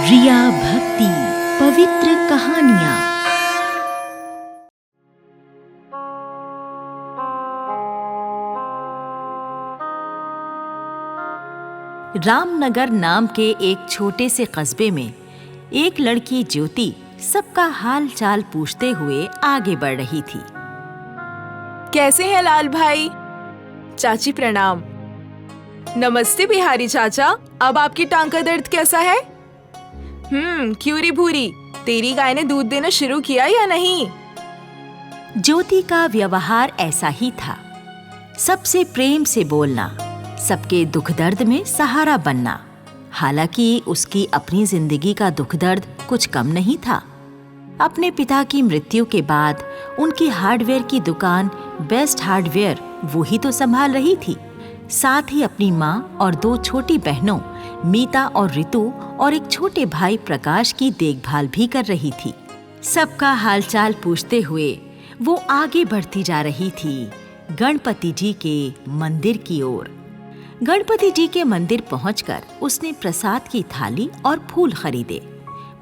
रिया भक्ति पवित्र कहानियाँ। रामनगर नाम के एक छोटे से कस्बे में एक लड़की ज्योति सबका हाल चाल पूछते हुए आगे बढ़ रही थी। कैसे हैं लाल भाई? चाची प्रणाम। नमस्ते बिहारी चाचा, अब आपकी टांग का दर्द कैसा है? क्यों री भूरी, तेरी गाय ने दूध देना शुरू किया या नहीं? ज्योति का व्यवहार ऐसा ही था, सबसे प्रेम से बोलना, सबके दुख दर्द में सहारा बनना। हालांकि उसकी अपनी जिंदगी का दुख दर्द कुछ कम नहीं था। अपने पिता की मृत्यु के बाद उनकी हार्डवेयर की दुकान बेस्ट हार्डवेयर वो ही तो संभाल रही थी। साथ ही अपनी माँ और दो छोटी बहनों मीता और ऋतु और एक छोटे भाई प्रकाश की देखभाल भी कर रही थी। सबका हालचाल पूछते हुए वो आगे बढ़ती जा रही थी गणपति जी के मंदिर की ओर। गणपति जी के मंदिर पहुंचकर उसने प्रसाद की थाली और फूल खरीदे।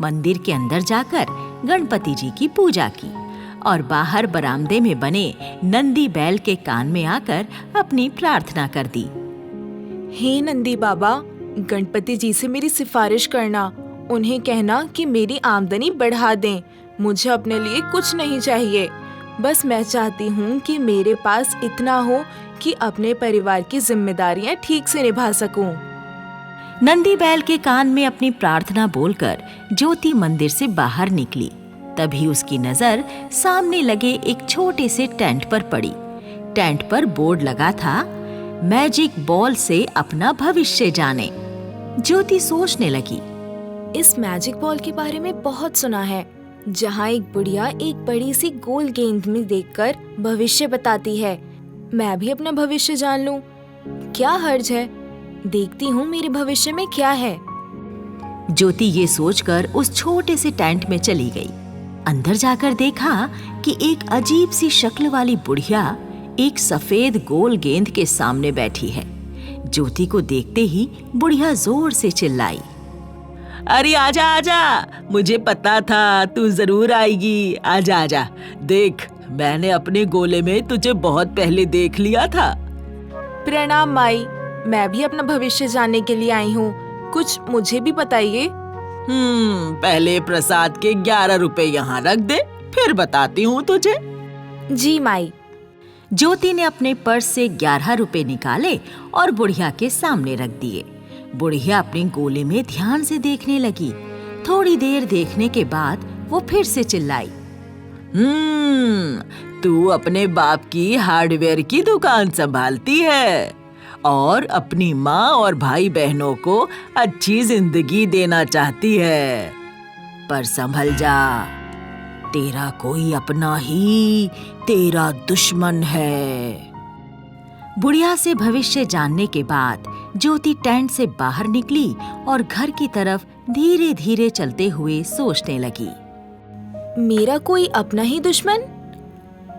मंदिर के अंदर जाकर गणपति जी की पूजा की और बाहर बरामदे में बने नंदी बैल के कान में आकर अपनी प्रार्थना कर दी। हे नंदी बाबा, गणपति जी से मेरी सिफारिश करना, उन्हें कहना कि मेरी आमदनी बढ़ा दें। मुझे अपने लिए कुछ नहीं चाहिए, बस मैं चाहती हूँ कि मेरे पास इतना हो कि अपने परिवार की जिम्मेदारियाँ ठीक से निभा सकूं। नंदी बैल के कान में अपनी प्रार्थना बोलकर ज्योति मंदिर से बाहर निकली। तभी उसकी नजर सामने लगे एक छोटे से टेंट पर पड़ी। टेंट पर बोर्ड लगा था, मैजिक बॉल से अपना भविष्य जाने। ज्योति सोचने लगी, इस मैजिक बॉल के बारे में बहुत सुना है, जहाँ एक बुढ़िया एक बड़ी सी गोल गेंद में देखकर भविष्य बताती है। मैं भी अपना भविष्य जान लूं, क्या हर्ज है? देखती हूँ मेरे भविष्य में क्या है। ज्योति ये सोचकर उस छोटे से टेंट में चली गई। अंदर जाकर देखा कि एक अजीब सी शक्ल वाली बुढ़िया एक सफेद गोल गेंद के सामने बैठी है। ज्योति को देखते ही बुढ़िया जोर से चिल्लाई, अरे आजा आजा, मुझे पता था तू जरूर आएगी। आजा आजा, देख मैंने अपने गोले में तुझे बहुत पहले देख लिया था। प्रणाम माई, मैं भी अपना भविष्य जानने के लिए आई हूँ, कुछ मुझे भी बताइए। पहले प्रसाद के 11 रुपए यहाँ रख दे, फिर बताती हूँ तुझे। जी माई। ज्योति ने अपने पर्स से 11 रुपए निकाले और बुढ़िया के सामने रख दिए। बुढ़िया अपने गोले में ध्यान से देखने लगी। थोड़ी देर देखने के बाद वो फिर से चिल्लाई, तू अपने बाप की हार्डवेयर की दुकान संभालती है और अपनी माँ और भाई बहनों को अच्छी जिंदगी देना चाहती है, पर संभल जा, तेरा कोई अपना ही तेरा दुश्मन है। बुढ़िया से भविष्य जानने के बाद ज्योति टेंट से बाहर निकली और घर की तरफ धीरे धीरे चलते हुए सोचने लगी, मेरा कोई अपना ही दुश्मन?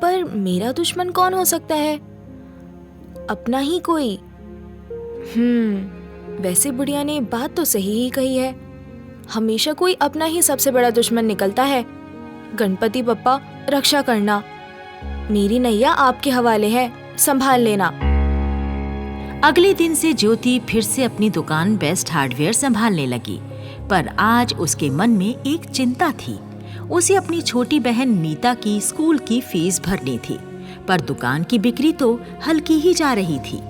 पर मेरा दुश्मन कौन हो सकता है? अपना ही कोई। वैसे बुढ़िया ने बात तो सही ही कही है, हमेशा कोई अपना ही सबसे बड़ा दुश्मन निकलता है। गणपति बप्पा रक्षा करना, मेरी नैया आपके हवाले है, संभाल लेना। अगले दिन से ज्योति फिर से अपनी दुकान बेस्ट हार्डवेयर संभालने लगी, पर आज उसके मन में एक चिंता थी। उसे अपनी छोटी बहन मीता की स्कूल की फीस भरनी थी, पर दुकान की बिक्री तो हल्की ही जा रही थी।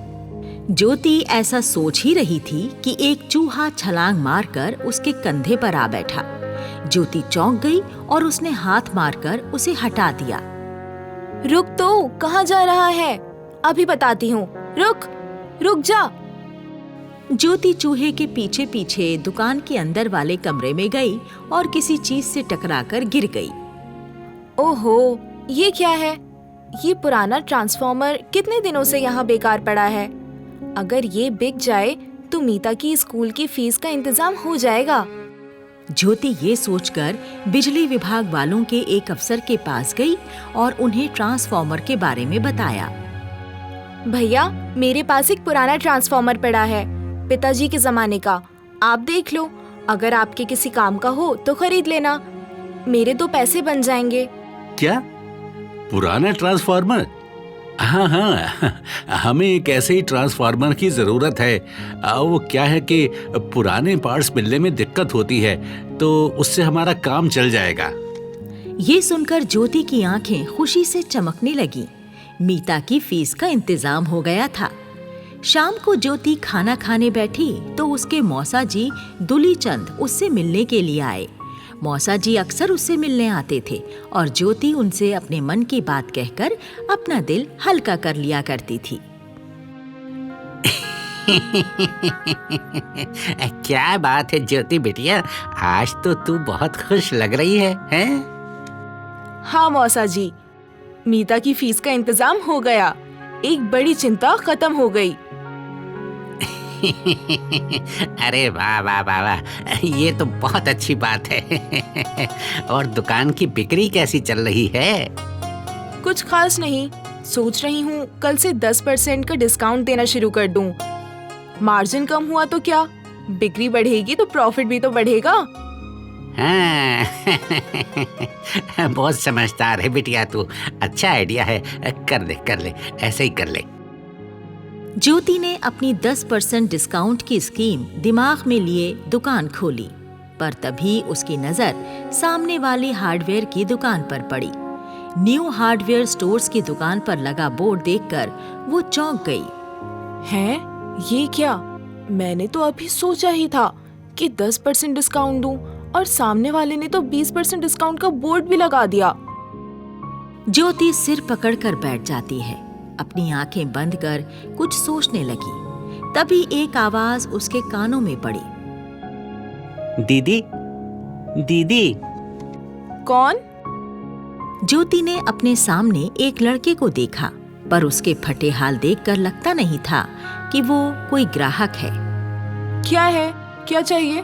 ज्योति ऐसा सोच ही रही थी कि एक चूहा छलांग मारकर उसके कंधे पर आ बैठा। ज्योति चौंक गई और उसने हाथ मारकर उसे हटा दिया। रुक तो, कहाँ जा रहा है? अभी बताती हूँ, रुक जा। ज्योति चूहे के पीछे पीछे दुकान के अंदर वाले कमरे में गई और किसी चीज से टकराकर गिर गई। ओहो, ये क्या है? ये पुराना ट्रांसफॉर्मर कितने दिनों से यहाँ बेकार पड़ा है। अगर ये बिक जाए तो मीता की स्कूल की फीस का इंतजाम हो जाएगा। ज्योति ये सोचकर बिजली विभाग वालों के एक अफसर के पास गई और उन्हें ट्रांसफॉर्मर के बारे में बताया। भैया, मेरे पास एक पुराना ट्रांसफॉर्मर पड़ा है, पिताजी के जमाने का। आप देख लो, अगर आपके किसी काम का हो तो खरीद लेना, मेरे 2 पैसे बन जाएंगे। क्या? पुराना ट्रांसफार्मर? हाँ हाँ, हमें एक ऐसे ही ट्रांसफार्मर की जरूरत है। वो क्या है कि पुराने पार्ट्स मिलने में दिक्कत होती है, तो उससे हमारा काम चल जाएगा। ये सुनकर ज्योति की आंखें खुशी से चमकने लगी। मीता की फीस का इंतजाम हो गया था। शाम को ज्योति खाना खाने बैठी तो उसके मौसा जी दुलीचंद उससे मिलने के लिए आए। मौसा जी अक्सर उससे मिलने आते थे और ज्योति उनसे अपने मन की बात कहकर अपना दिल हल्का कर लिया करती थी। क्या बात है ज्योति बिटिया, आज तो तू बहुत खुश लग रही है, हैं? हाँ मौसा जी, मीता की फीस का इंतजाम हो गया। एक बड़ी चिंता खत्म हो गई। अरे वाह वाह वाह वाह, ये तो बहुत अच्छी बात है। और दुकान की बिक्री कैसी चल रही है? कुछ खास नहीं, सोच रही हूँ कल से 10% का डिस्काउंट देना शुरू कर दूँ। मार्जिन कम हुआ तो क्या, बिक्री बढ़ेगी तो प्रॉफिट भी तो बढ़ेगा। हाँ। बहुत समझदार है बिटिया तू, अच्छा आइडिया है, कर ले, ऐसे ही कर ले। ज्योति ने अपनी 10% डिस्काउंट की स्कीम दिमाग में लिए दुकान खोली, पर तभी उसकी नजर सामने वाली हार्डवेयर की दुकान पर पड़ी। न्यू हार्डवेयर स्टोर्स की दुकान पर लगा बोर्ड देखकर वो चौंक गई। हैं? ये क्या? मैंने तो अभी सोचा ही था कि 10% डिस्काउंट दूं और सामने वाले ने तो 20% डिस्काउंट का बोर्ड भी लगा दिया। ज्योति सिर पकड़कर बैठ जाती है, अपनी आंखें बंद कर कुछ सोचने लगी। तभी एक आवाज उसके कानों में पड़ी। दीदी, दीदी। कौन? ज्योति ने अपने सामने एक लड़के को देखा, पर उसके फटे हाल देखकर लगता नहीं था कि वो कोई ग्राहक है। क्या है? क्या चाहिए?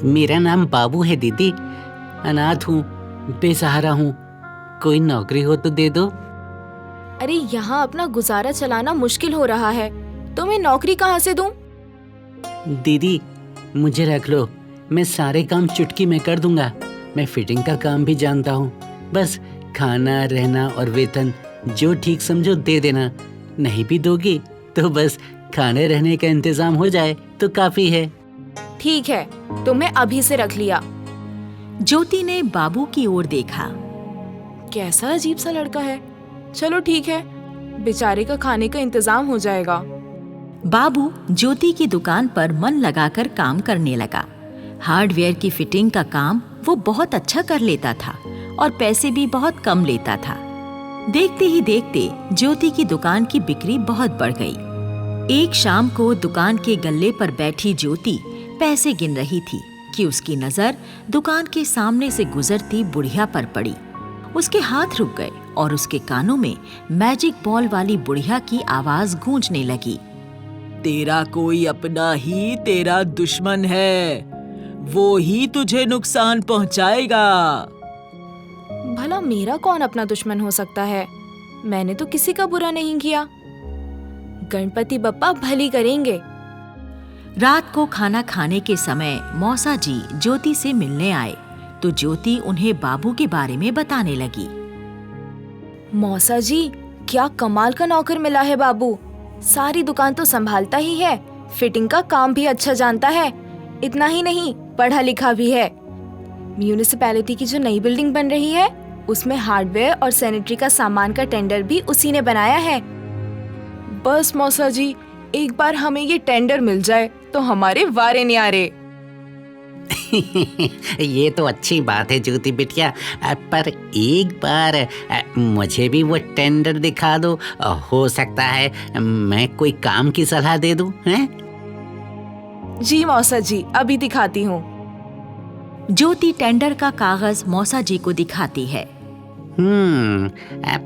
मेरा नाम बाबू है दीदी, अनाथ हूँ, बेसहारा हूँ, कोई नौकरी हो तो दे दो। अरे यहाँ अपना गुजारा चलाना मुश्किल हो रहा है, तो मैं नौकरी कहाँ से दूं? दीदी मुझे रख लो, मैं सारे काम चुटकी में कर दूंगा। मैं फिटिंग का काम भी जानता हूँ, बस खाना रहना और वेतन जो ठीक समझो दे देना। नहीं भी दोगी तो बस खाने रहने का इंतजाम हो जाए तो काफी है। ठीक है, तो मैं अभी से रख लिया। ज्योति ने बाबू की ओर देखा। कैसा अजीब सा लड़का है। चलो ठीक है, बेचारे का खाने का इंतजाम हो जाएगा। बाबू ज्योति की दुकान पर मन लगाकर काम करने लगा। हार्डवेयर की फिटिंग का काम वो बहुत अच्छा कर लेता था और पैसे भी बहुत कम लेता था। देखते ही देखते ज्योति की दुकान की बिक्री बहुत बढ़ गई। एक शाम को दुकान के गल्ले पर बैठी ज्योति पैसे गिन रही थी कि उसकी नजर दुकान के सामने से गुजरती बुढ़िया पर पड़ी। उसके हाथ रुक गए और उसके कानों में मैजिक बॉल वाली बुढ़िया की आवाज गूंजने लगी। तेरा कोई अपना ही तेरा दुश्मन है, वो ही तुझे नुकसान पहुंचाएगा। भला मेरा कौन अपना दुश्मन हो सकता है? मैंने तो किसी का बुरा नहीं किया। गणपति बप्पा भली करेंगे। रात को खाना खाने के समय मौसा जी ज्योति से मिलने आए तो ज्योति उन्हें बाबू के बारे में बताने लगी। मौसा जी, क्या कमाल का नौकर मिला है बाबू। सारी दुकान तो संभालता ही है, फिटिंग का काम भी अच्छा जानता है। इतना ही नहीं, पढ़ा लिखा भी है। म्यूनिसिपैलिटी की जो नई बिल्डिंग बन रही है उसमें हार्डवेयर और सैनिटरी का सामान का टेंडर भी उसी ने बनाया है। बस मौसा जी, एक बार हमें ये टेंडर मिल जाए तो हमारे वारे न्यारे। ये तो अच्छी बात है ज्योति बिटिया, पर एक बार मुझे भी वो टेंडर दिखा दो। हो सकता है मैं कोई काम की सलाह दे दूं, हैं? जी मौसा जी, अभी दिखाती हूँ। ज्योति टेंडर का कागज मौसा जी को दिखाती है।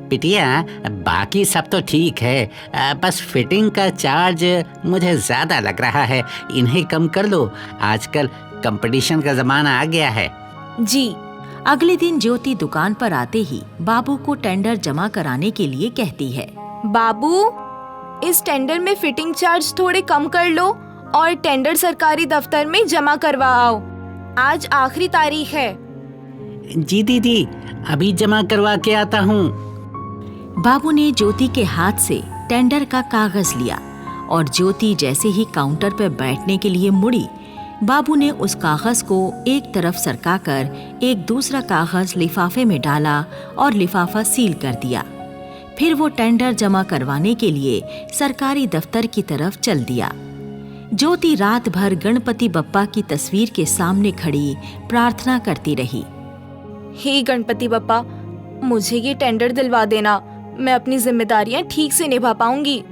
बिटिया, बाकी सब तो ठीक है, बस फिटिंग का चार्ज मुझे ज्यादा लग रहा है, इन्हें कम कर लो। आजकल कंपटीशन का जमाना आ गया है। जी। अगले दिन ज्योति दुकान पर आते ही बाबू को टेंडर जमा कराने के लिए कहती है। बाबू, इस टेंडर में फिटिंग चार्ज थोड़े कम कर लो और टेंडर सरकारी दफ्तर में जमा करवा आओ। आज आखिरी तारीख है। जी दीदी, अभी जमा करवा के आता हूँ। बाबू ने ज्योति के हाथ से टेंडर का कागज लिया और ज्योति जैसे ही काउंटर पर बैठने के लिए मुड़ी, बाबू ने उस कागज को एक तरफ सरकाकर एक दूसरा कागज लिफाफे में डाला और लिफाफा सील कर दिया। फिर वो टेंडर जमा करवाने के लिए सरकारी दफ्तर की तरफ चल दिया। ज्योति रात भर गणपति बप्पा की तस्वीर के सामने खड़ी प्रार्थना करती रही। हे गणपति बप्पा, मुझे ये टेंडर दिलवा देना, मैं अपनी जिम्मेदारियां ठीक से निभा पाऊंगी।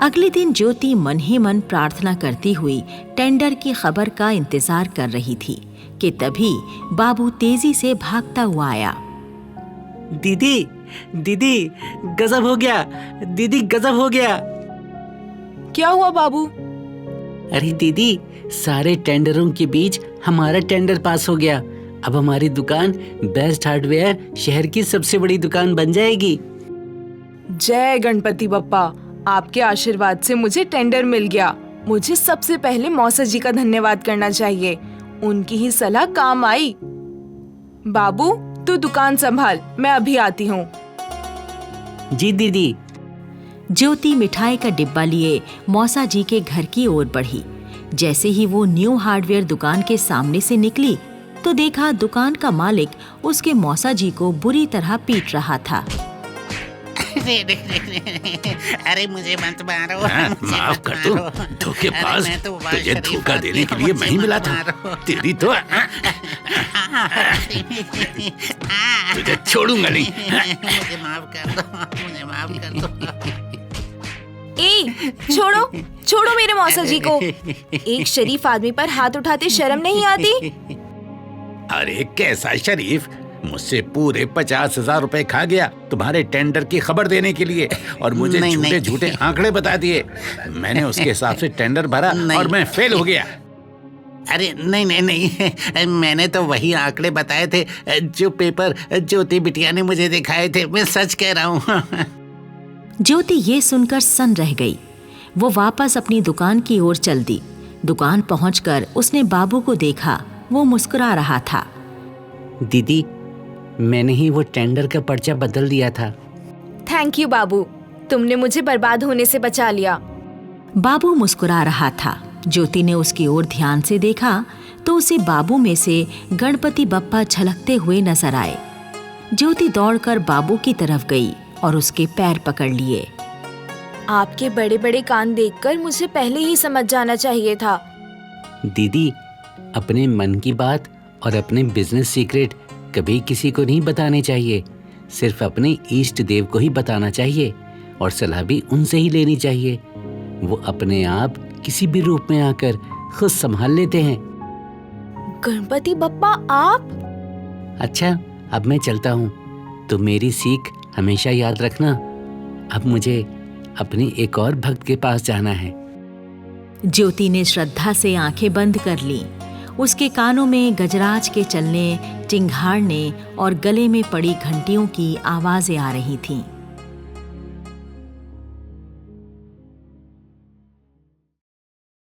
अगले दिन ज्योति मन ही मन प्रार्थना करती हुई टेंडर की खबर का इंतजार कर रही थी कि तभी बाबू तेजी से भागता हुआ आया। दीदी, दीदी, गजब हो गया। दीदी, गजब हो गया। क्या हुआ बाबू? अरे दीदी, सारे टेंडरों के बीच हमारा टेंडर पास हो गया। अब हमारी दुकान बेस्ट हार्डवेयर शहर की सबसे बड़ी दुकान बन जाएगी। जय गणपति बप्पा, आपके आशीर्वाद से मुझे टेंडर मिल गया। मुझे सबसे पहले मौसा जी का धन्यवाद करना चाहिए, उनकी ही सलाह काम आई। बाबू, तू दुकान संभाल, मैं अभी आती हूँ। जी दीदी। ज्योति मिठाई का डिब्बा लिए मौसा जी के घर की ओर बढ़ी। जैसे ही वो न्यू हार्डवेयर दुकान के सामने से निकली तो देखा दुकान का मालिक उसके मौसा जी को बुरी तरह पीट रहा था। अरे मुझे मत मारो। माफ कर दो, धोखेबाज। तुझे धोखा देने के लिए मैं ही मिला था। तेरी तो तुझे छोड़ूंगा नहीं। मुझे माफ कर दो, मुझे माफ कर दो। ए, छोड़ो छोड़ो मेरे मौसा जी को। एक शरीफ आदमी पर हाथ उठाते शर्म नहीं आती? अरे कैसा शरीफ, मुझसे पूरे 50,000 रुपए खा गया तुम्हारे टेंडर की खबर देने के लिए और मुझे नहीं, झूठे नहीं। झूठे आंकड़े बता दिए। मैंने उसके हिसाब से टेंडर भरा नहीं। और मैं फेल हो गया। अरे नहीं नहीं नहीं, मैंने तो वही आंकड़े बताए थे जो पेपर ज्योति बिटिया ने मुझे दिखाए थे। मैं सच कह रहा हूँ। ज्योति ये सुनकर सन रह गई। वो वापस अपनी दुकान की ओर चल दी। दुकान पहुंचकर उसने बाबू को देखा, वो मुस्कुरा रहा था। दीदी, मैंने ही वो टेंडर का पर्चा बदल दिया था। थैंक यू बाबू, तुमने मुझे बर्बाद होने से बचा लिया। बाबू मुस्कुरा रहा था। ज्योति ने उसकी ओर ध्यान से देखा तो उसे बाबू में से गणपति बप्पा झलकते हुए नजर आए। ज्योति दौड़कर बाबू की तरफ गई और उसके पैर पकड़ लिए। आपके बड़े बड़े कान देखकर मुझे पहले ही समझ जाना चाहिए था। दीदी, अपने मन की बात और अपने बिजनेस सीक्रेट कभी किसी को नहीं बताने चाहिए। सिर्फ अपने इष्ट देव को ही बताना चाहिए और सलाह भी उनसे ही लेनी चाहिए। वो अपने आप किसी भी रूप में आकर खुद संभाल लेते हैं। गणपति बप्पा, आप? अच्छा, अब मैं चलता हूँ। तो मेरी सीख हमेशा याद रखना। अब मुझे अपनी एक और भक्त के पास जाना है। ज्योति ने श्रद्धा से आंखें बंद कर लीं। उसके कानों में गजराज के चलने, चिंघाड़ने और गले में पड़ी घंटियों की आवाजें आ रही थीं।